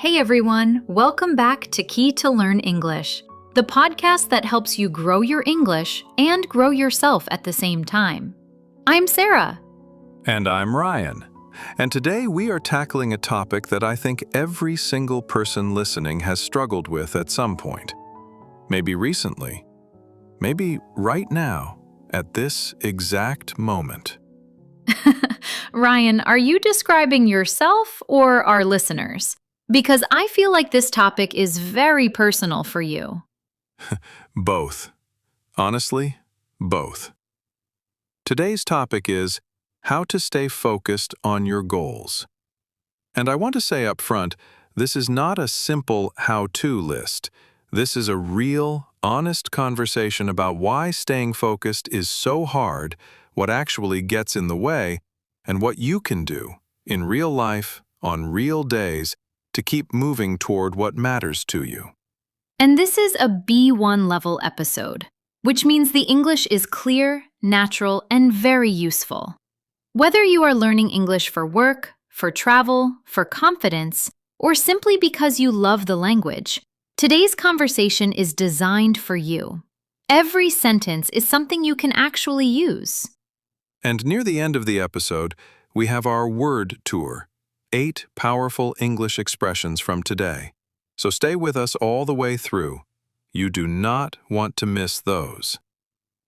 Hey everyone, welcome back to Key to Learn English, the podcast that helps you grow your English and grow yourself at the same time. I'm Sarah. And I'm Ryan. And today we are tackling a topic that I think every single person listening has struggled with at some point. Maybe recently. Maybe right now, at this exact moment. Ryan, are you describing yourself or our listeners? Because I feel like this topic is very personal for you. Both. Honestly, both. Today's topic is how to stay focused on your goals. And I want to say up front, this is not a simple how-to list. This is a real, honest conversation about why staying focused is so hard, what actually gets in the way, and what you can do in real life, on real days, to keep moving toward what matters to you. And this is a B1 level episode, which means the English is clear, natural, and very useful. Whether you are learning English for work, for travel, for confidence, or simply because you love the language, today's conversation is designed for you. Every sentence is something you can actually use. And near the end of the episode, we have our word tour, 8 powerful English expressions from today. So stay with us all the way through. You do not want to miss those.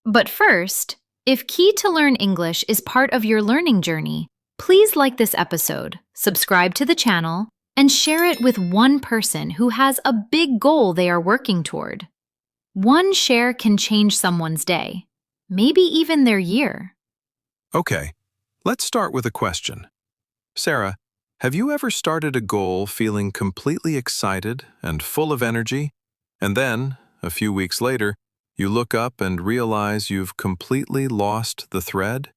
But first, if Key to Learn English is part of your learning journey, please like this episode, subscribe to the channel, and share it with one person who has a big goal they are working toward. One share can change someone's day, maybe even their year. Okay, let's start with a question. Sarah, have you ever started a goal feeling completely excited and full of energy, and then, a few weeks later, you look up and realize you've completely lost the thread?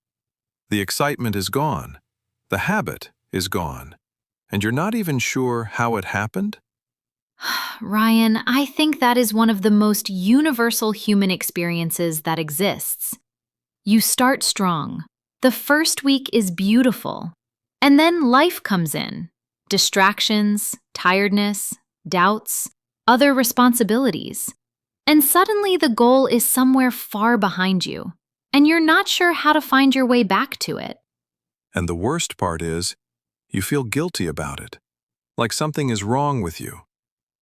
The excitement is gone, the habit is gone, and you're not even sure how it happened? Ryan, I think that is one of the most universal human experiences that exists. You start strong. The first week is beautiful. And then life comes in. Distractions, tiredness, doubts, other responsibilities. And suddenly the goal is somewhere far behind you, and you're not sure how to find your way back to it. And the worst part is, you feel guilty about it. Like something is wrong with you.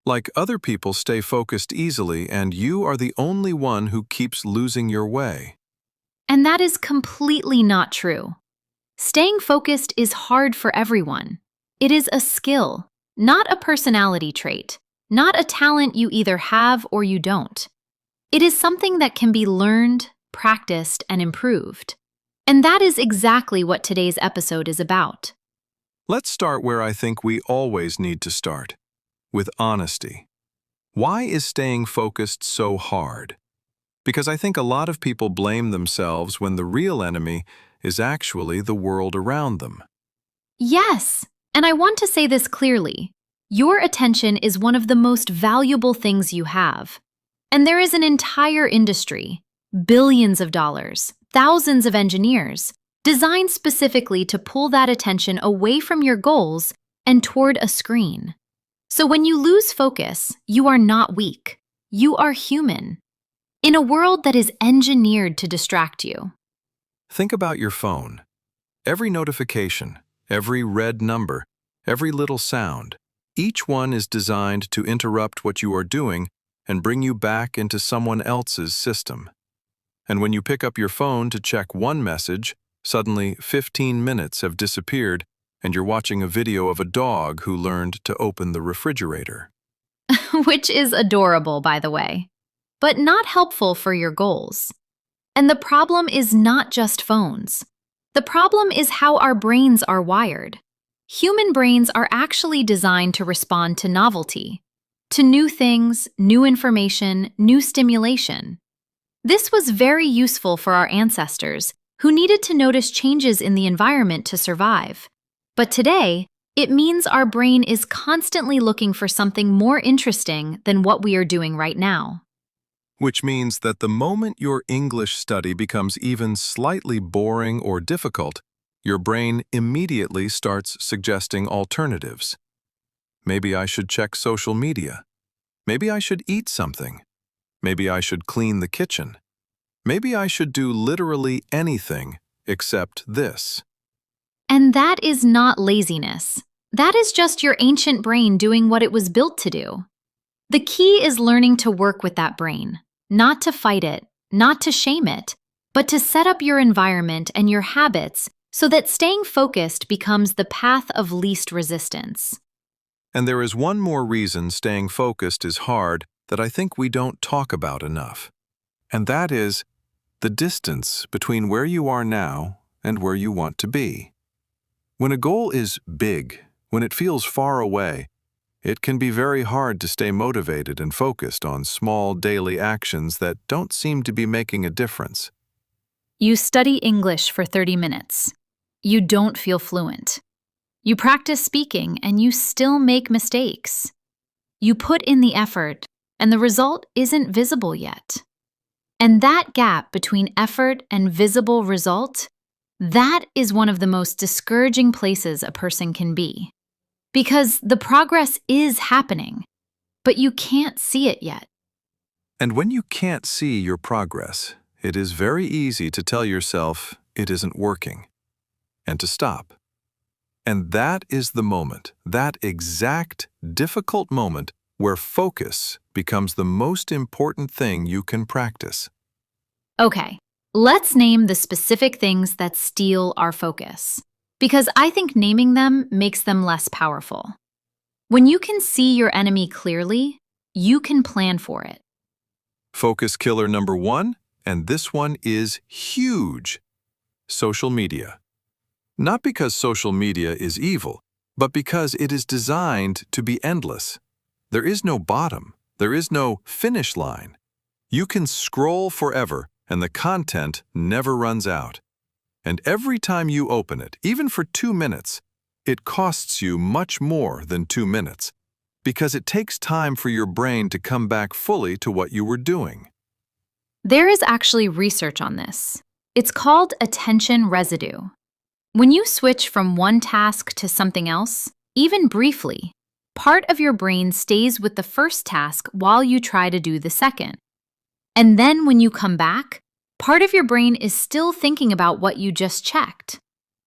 Like other people stay focused easily and you are the only one who keeps losing your way. And that is completely not true. Staying focused is hard for everyone. It is a skill, not a personality trait, not a talent you either have or you don't. It is something that can be learned, practiced, and improved. And that is exactly what today's episode is about. Let's start where I think we always need to start, with honesty. Why is staying focused so hard? Because I think a lot of people blame themselves when the real enemy is actually the world around them. Yes, and I want to say this clearly. Your attention is one of the most valuable things you have. And there is an entire industry, billions of dollars, thousands of engineers, designed specifically to pull that attention away from your goals and toward a screen. So when you lose focus, you are not weak. You are human. In a world that is engineered to distract you. Think about your phone. Every notification, every red number, every little sound, each one is designed to interrupt what you are doing and bring you back into someone else's system. And when you pick up your phone to check one message, suddenly 15 minutes have disappeared and you're watching a video of a dog who learned to open the refrigerator. Which is adorable, by the way, but not helpful for your goals. And the problem is not just phones. The problem is how our brains are wired. Human brains are actually designed to respond to novelty, to new things, new information, new stimulation. This was very useful for our ancestors, who needed to notice changes in the environment to survive. But today, it means our brain is constantly looking for something more interesting than what we are doing right now. Which means that the moment your English study becomes even slightly boring or difficult, your brain immediately starts suggesting alternatives. Maybe I should check social media. Maybe I should eat something. Maybe I should clean the kitchen. Maybe I should do literally anything except this. And that is not laziness. That is just your ancient brain doing what it was built to do. The key is learning to work with that brain, not to fight it, not to shame it, but to set up your environment and your habits so that staying focused becomes the path of least resistance. And there is one more reason staying focused is hard that I think we don't talk about enough. And that is the distance between where you are now and where you want to be. When a goal is big, when it feels far away, it can be very hard to stay motivated and focused on small daily actions that don't seem to be making a difference. You study English for 30 minutes. You don't feel fluent. You practice speaking and you still make mistakes. You put in the effort and the result isn't visible yet. And that gap between effort and visible result, that is one of the most discouraging places a person can be. Because the progress is happening, but you can't see it yet. And when you can't see your progress, it is very easy to tell yourself it isn't working and to stop. And that is the moment, that exact difficult moment where focus becomes the most important thing you can practice. Okay, let's name the specific things that steal our focus, because I think naming them makes them less powerful. When you can see your enemy clearly, you can plan for it. Focus killer number 1, and this one is huge. Social media. Not because social media is evil, but because it is designed to be endless. There is no bottom. There is no finish line. You can scroll forever, and the content never runs out. And every time you open it, even for 2 minutes, it costs you much more than 2 minutes, because it takes time for your brain to come back fully to what you were doing. There is actually research on this. It's called attention residue. When you switch from one task to something else, even briefly, part of your brain stays with the first task while you try to do the second. And then when you come back, part of your brain is still thinking about what you just checked.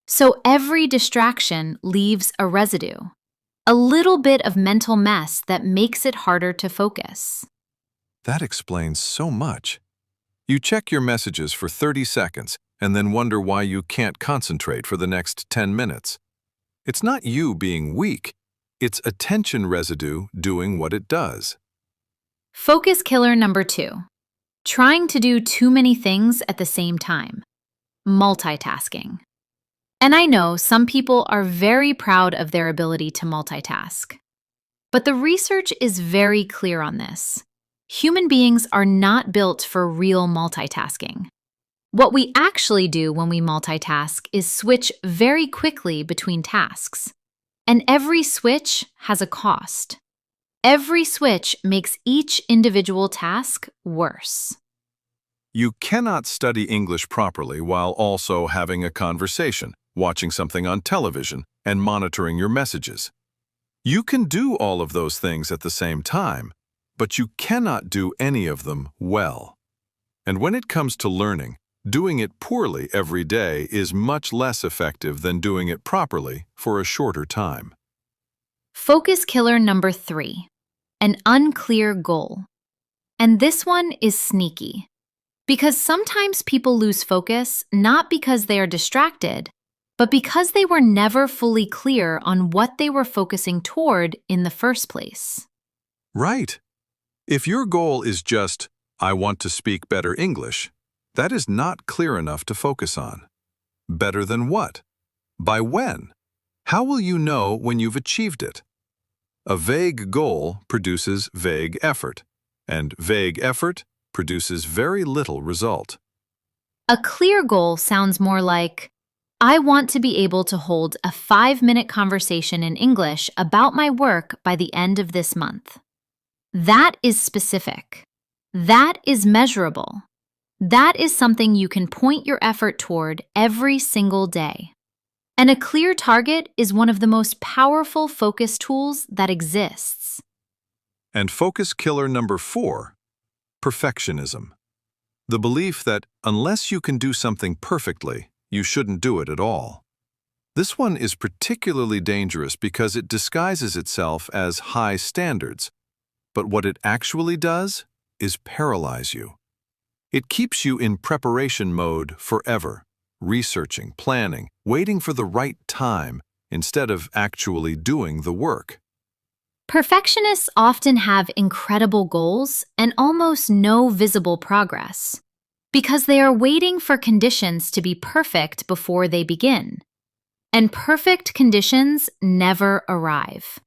So every distraction leaves a residue, a little bit of mental mess that makes it harder to focus. That explains so much. You check your messages for 30 seconds and then wonder why you can't concentrate for the next 10 minutes. It's not you being weak, it's attention residue doing what it does. Focus killer number 2. Trying to do too many things at the same time. Multitasking. And I know some people are very proud of their ability to multitask. But the research is very clear on this. Human beings are not built for real multitasking. What we actually do when we multitask is switch very quickly between tasks. And every switch has a cost. Every switch makes each individual task worse. You cannot study English properly while also having a conversation, watching something on television, and monitoring your messages. You can do all of those things at the same time, but you cannot do any of them well. And when it comes to learning, doing it poorly every day is much less effective than doing it properly for a shorter time. Focus killer number 3. An unclear goal. And this one is sneaky. Because sometimes people lose focus not because they are distracted, but because they were never fully clear on what they were focusing toward in the first place. Right. If your goal is just, I want to speak better English, that is not clear enough to focus on. Better than what? By when? How will you know when you've achieved it? A vague goal produces vague effort, and vague effort produces very little result. A clear goal sounds more like, I want to be able to hold a 5-minute conversation in English about my work by the end of this month. That is specific. That is measurable. That is something you can point your effort toward every single day. And a clear target is one of the most powerful focus tools that exists. And focus killer number 4, perfectionism. The belief that unless you can do something perfectly, you shouldn't do it at all. This one is particularly dangerous because it disguises itself as high standards, but what it actually does is paralyze you. It keeps you in preparation mode forever, researching, planning, waiting for the right time instead of actually doing the work. Perfectionists often have incredible goals and almost no visible progress because they are waiting for conditions to be perfect before they begin. And perfect conditions never arrive.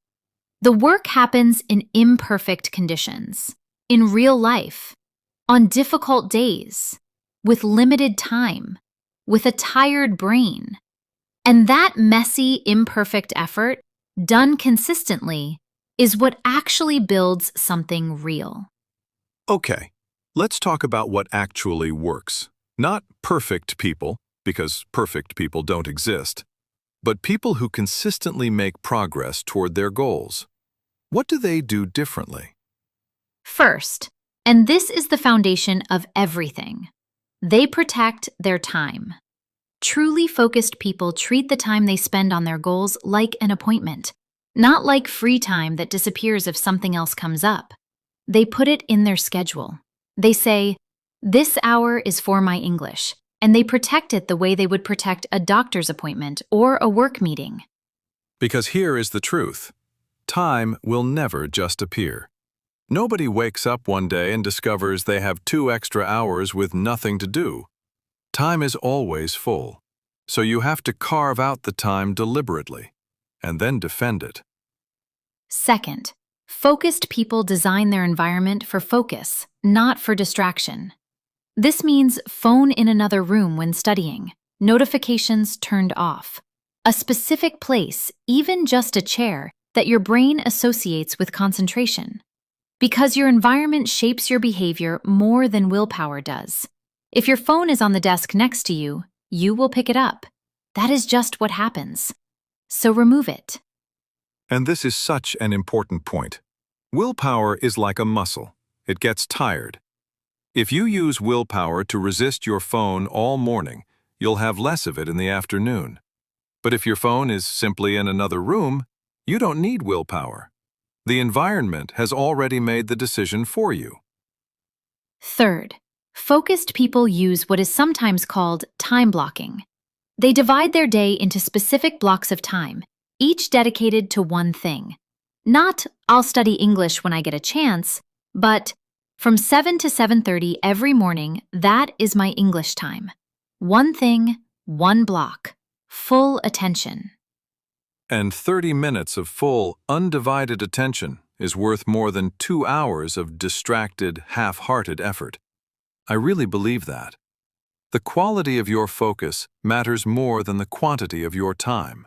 The work happens in imperfect conditions, in real life, on difficult days, with limited time, with a tired brain. And that messy, imperfect effort, done consistently, is what actually builds something real. Okay, let's talk about what actually works. Not perfect people, because perfect people don't exist, but people who consistently make progress toward their goals. What do they do differently? First, and this is the foundation of everything, they protect their time. Truly focused people treat the time they spend on their goals like an appointment, not like free time that disappears if something else comes up. They put it in their schedule. They say, "This hour is for my English," and they protect it the way they would protect a doctor's appointment or a work meeting. Because here is the truth. Time will never just appear. Nobody wakes up one day and discovers they have 2 extra hours with nothing to do. Time is always full, so you have to carve out the time deliberately, and then defend it. Second, focused people design their environment for focus, not for distraction. This means phone in another room when studying, notifications turned off, a specific place, even just a chair, that your brain associates with concentration. Because your environment shapes your behavior more than willpower does. If your phone is on the desk next to you, you will pick it up. That is just what happens. So remove it. And this is such an important point. Willpower is like a muscle. It gets tired. If you use willpower to resist your phone all morning, you'll have less of it in the afternoon. But if your phone is simply in another room, you don't need willpower. The environment has already made the decision for you. Third, focused people use what is sometimes called time blocking. They divide their day into specific blocks of time, each dedicated to one thing. Not, "I'll study English when I get a chance," but from 7 to 7:30 every morning, that is my English time. One thing, one block, full attention. And 30 minutes of full, undivided attention is worth more than 2 hours of distracted, half-hearted effort. I really believe that. The quality of your focus matters more than the quantity of your time.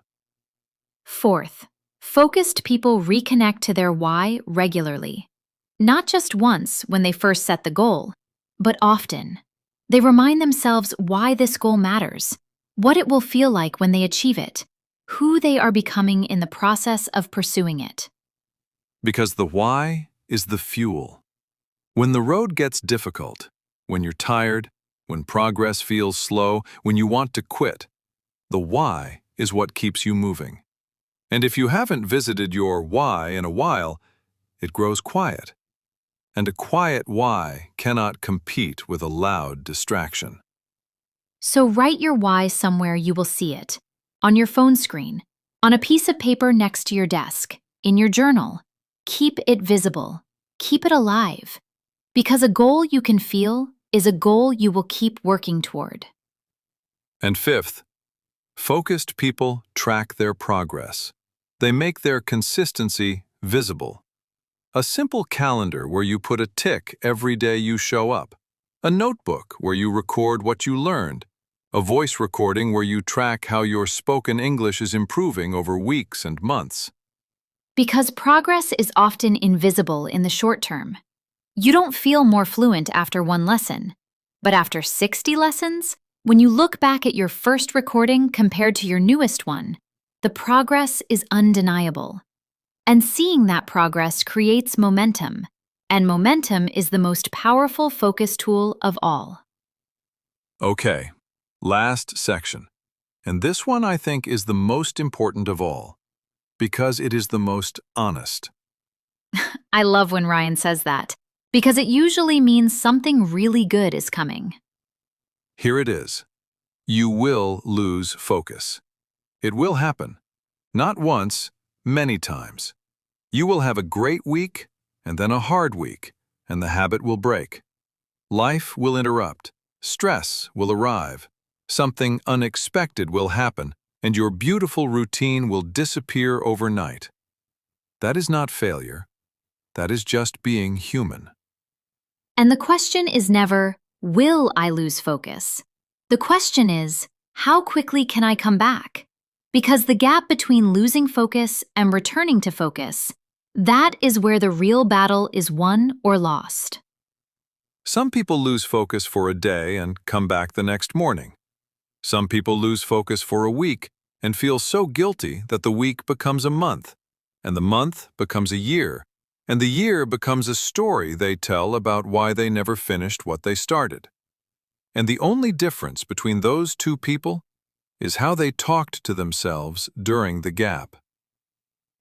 Fourth, focused people reconnect to their why regularly. Not just once when they first set the goal, but often. They remind themselves why this goal matters, what it will feel like when they achieve it, who they are becoming in the process of pursuing it. Because the why is the fuel. When the road gets difficult, when you're tired, when progress feels slow, when you want to quit, the why is what keeps you moving. And if you haven't visited your why in a while, it grows quiet. And a quiet why cannot compete with a loud distraction. So write your why somewhere you will see it. On your phone screen, on a piece of paper next to your desk, in your journal. Keep it visible. Keep it alive. Because a goal you can feel is a goal you will keep working toward. And fifth, focused people track their progress. They make their consistency visible. A simple calendar where you put a tick every day you show up. A notebook where you record what you learned. A voice recording where you track how your spoken English is improving over weeks and months. Because progress is often invisible in the short term. You don't feel more fluent after one lesson, but after 60 lessons, When you look back at your first recording compared to your newest one, the progress is undeniable. And seeing that progress creates momentum, and momentum is the most powerful focus tool of all. Okay, last section. And this one I think is the most important of all, because it is the most honest. I love when Ryan says that, because it usually means something really good is coming. Here it is. You will lose focus. It will happen. Not once, many times. You will have a great week, and then a hard week, and the habit will break. Life will interrupt. Stress will arrive. Something unexpected will happen, and your beautiful routine will disappear overnight. That is not failure. That is just being human. And the question is never, will I lose focus? The question is, how quickly can I come back? Because the gap between losing focus and returning to focus, that is where the real battle is won or lost. Some people lose focus for a day and come back the next morning. Some people lose focus for a week and feel so guilty that the week becomes a month, and the month becomes a year, and the year becomes a story they tell about why they never finished what they started. And the only difference between those two people is how they talked to themselves during the gap.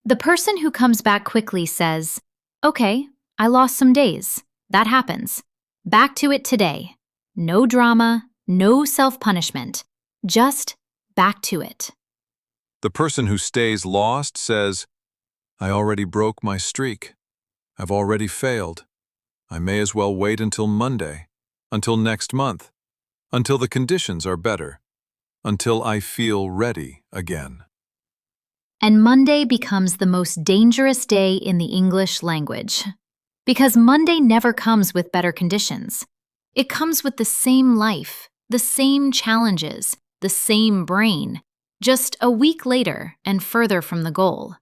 The person who comes back quickly says, okay, I lost some days. That happens. Back to it today. No drama, no self-punishment. Just back to it. The person who stays lost says, I already broke my streak. I've already failed. I may as well wait until Monday, until next month, until the conditions are better, until I feel ready again. And Monday becomes the most dangerous day in the English language. Because Monday never comes with better conditions. It comes with the same life, the same challenges, the same brain, just a week later and further from the goal.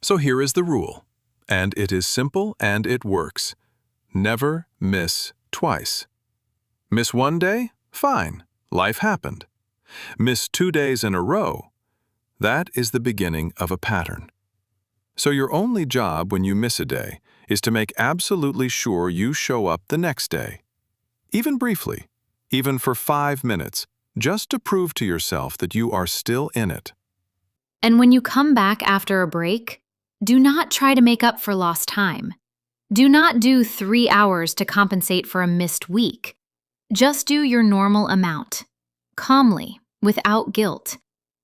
So here is the rule, and it is simple and it works. Never miss twice. Miss one day? Fine, life happened. Miss 2 days in a row? That is the beginning of a pattern. So your only job when you miss a day is to make absolutely sure you show up the next day. Even briefly, even for 5 minutes, just to prove to yourself that you are still in it. And when you come back after a break, do not try to make up for lost time. Do not do 3 hours to compensate for a missed week. Just do your normal amount, calmly, without guilt.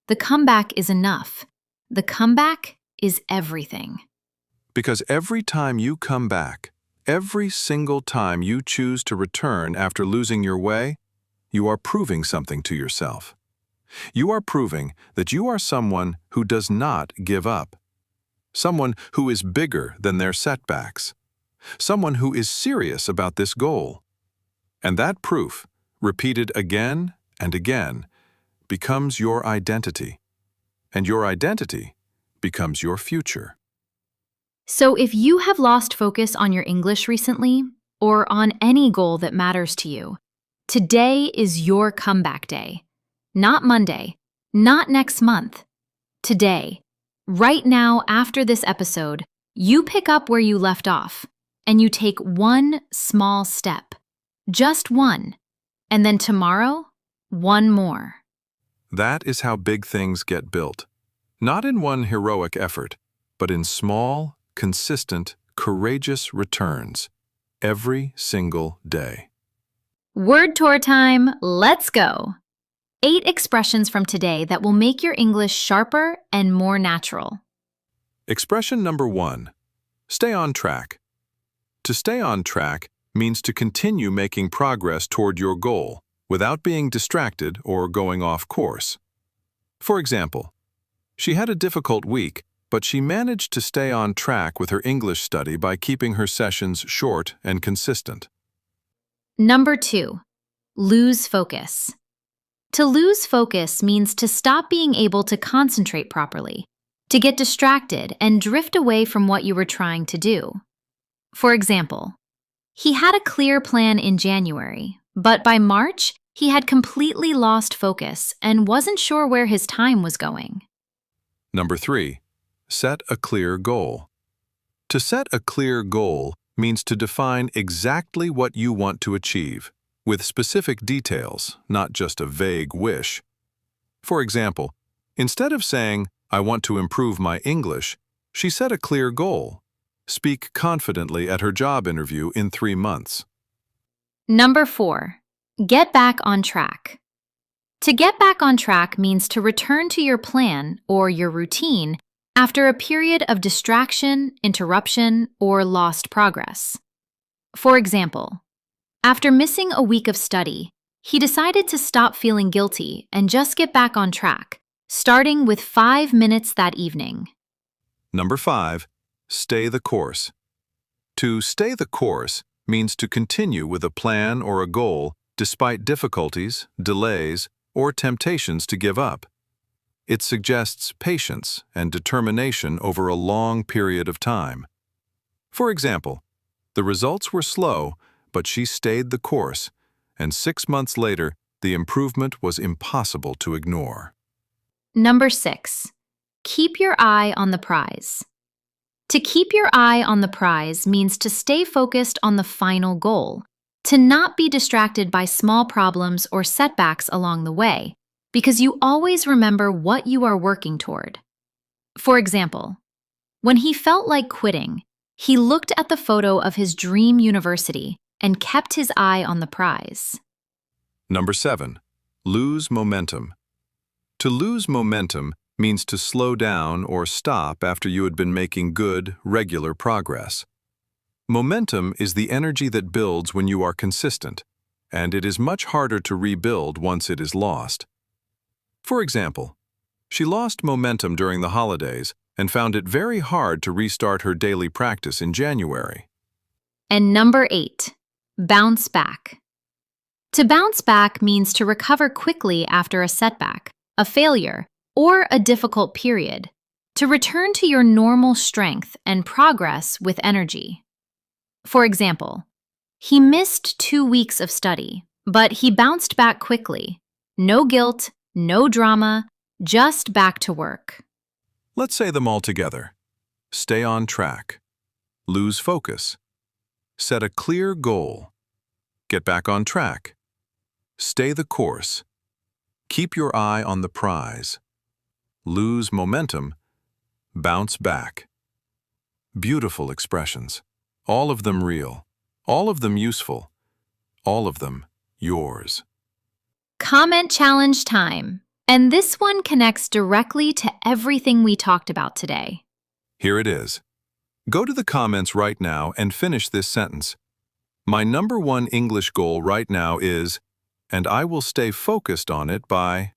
The comeback is enough. The comeback is everything. Because every time you come back, every single time you choose to return after losing your way, you are proving something to yourself. You are proving that you are someone who does not give up. Someone who is bigger than their setbacks. Someone who is serious about this goal. And that proof, repeated again and again, becomes your identity. And your identity becomes your future. So if you have lost focus on your English recently, or on any goal that matters to you, today is your comeback day. Not Monday, not next month. Today, right now after this episode, you pick up where you left off, and you take one small step. Just one. And then tomorrow, one more. That is how big things get built. Not in one heroic effort, but in small, consistent, courageous returns. Every single day. Word tour time, let's go! 8 expressions from today that will make your English sharper and more natural. Expression number 1. Stay on track. To stay on track means to continue making progress toward your goal without being distracted or going off course. For example, she had a difficult week, but she managed to stay on track with her English study by keeping her sessions short and consistent. Number 2, lose focus. To lose focus means to stop being able to concentrate properly, to get distracted and drift away from what you were trying to do. For example, he had a clear plan in January, but by March, He had completely lost focus and wasn't sure where his time was going. Number 3. Set a clear goal. To set a clear goal means to define exactly what you want to achieve, with specific details, not just a vague wish. For example, instead of saying, "I want to improve my English," she set a clear goal. Speak confidently at her job interview in 3 months. Number 4. Get back on track. To get back on track means to return to your plan or your routine after a period of distraction, interruption, or lost progress. For example, after missing a week of study, he decided to stop feeling guilty and just get back on track, starting with 5 minutes that evening. Number 5. Stay the course. To stay the course means to continue with a plan or a goal despite difficulties, delays, or temptations to give up. It suggests patience and determination over a long period of time. For example, the results were slow, but she stayed the course, and 6 months later, the improvement was impossible to ignore. Number 6. Keep your eye on the prize. To keep your eye on the prize means to stay focused on the final goal, to not be distracted by small problems or setbacks along the way, because you always remember what you are working toward. For example, when he felt like quitting, he looked at the photo of his dream university and kept his eye on the prize. Number 7. Lose momentum. To lose momentum means to slow down or stop after you had been making good, regular progress. Momentum is the energy that builds when you are consistent, and it is much harder to rebuild once it is lost. For example, she lost momentum during the holidays and found it very hard to restart her daily practice in January. And number 8. Bounce back. To bounce back means to recover quickly after a setback, a failure, or a difficult period, to return to your normal strength and progress with energy. For example, he missed 2 weeks of study, but he bounced back quickly. No guilt, no drama, just back to work. Let's say them all together. Stay on track. Lose focus. Set a clear goal. Get back on track. Stay the course. Keep your eye on the prize. Lose momentum. Bounce back. Beautiful expressions. All of them real. All of them useful. All of them yours. Comment challenge time. And this one connects directly to everything we talked about today. Here it is. Go to the comments right now and finish this sentence. My number 1 English goal right now is, and I will stay focused on it by...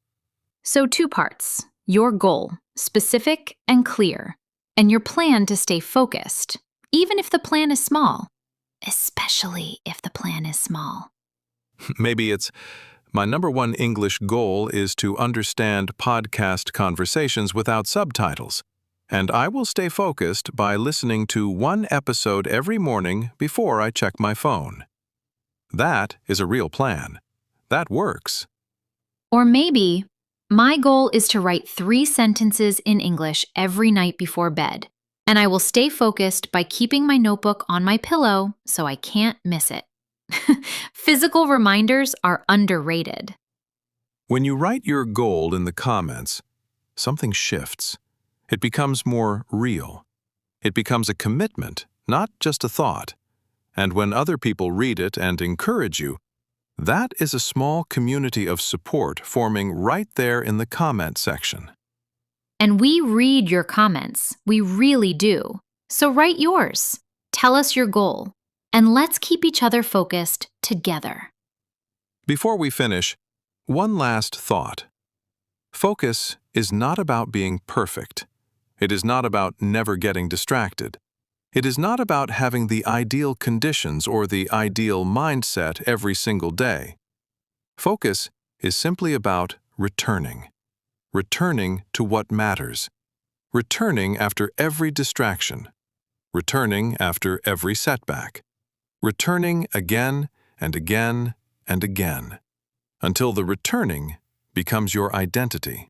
So 2 parts. Your goal, specific and clear, and your plan to stay focused, even if the plan is small. Especially if the plan is small. Maybe it's, my number 1 English goal is to understand podcast conversations without subtitles, and I will stay focused by listening to 1 episode every morning before I check my phone. That is a real plan. That works. Or maybe, my goal is to write 3 sentences in English every night before bed, and I will stay focused by keeping my notebook on my pillow so I can't miss it. Physical reminders are underrated. When you write your goal in the comments, something shifts. It becomes more real. It becomes a commitment, not just a thought. And when other people read it and encourage you, that is a small community of support forming right there in the comment section. And we read your comments. We really do. So write yours. Tell us your goal. And let's keep each other focused together. Before we finish, one last thought. Focus is not about being perfect. It is not about never getting distracted. It is not about having the ideal conditions or the ideal mindset every single day. Focus is simply about returning. Returning to what matters. Returning after every distraction. Returning after every setback. Returning again and again and again. until the returning becomes your identity.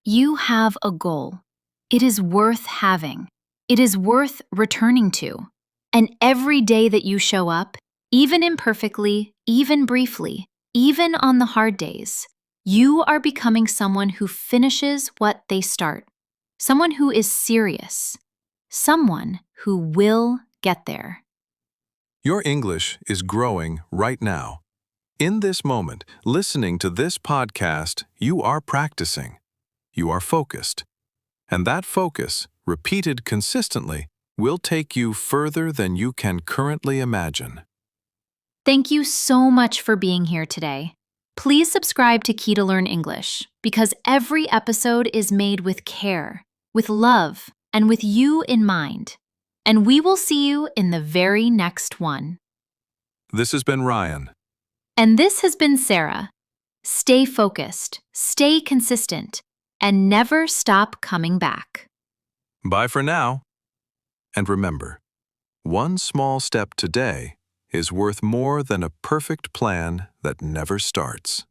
You have a goal. It is worth having. It is worth returning to. And every day that you show up, even imperfectly, even briefly, even on the hard days, you are becoming someone who finishes what they start, someone who is serious, someone who will get there. Your English is growing right now. In this moment, listening to this podcast, you are practicing. You are focused. And that focus, repeated consistently, will take you further than you can currently imagine. Thank you so much for being here today. Please subscribe to Key to Learn English because every episode is made with care, with love, and with you in mind. And we will see you in the very next one. This has been Ryan. And this has been Sarah. Stay focused, stay consistent, and never stop coming back. Bye for now. And remember, one small step today is worth more than a perfect plan that never starts.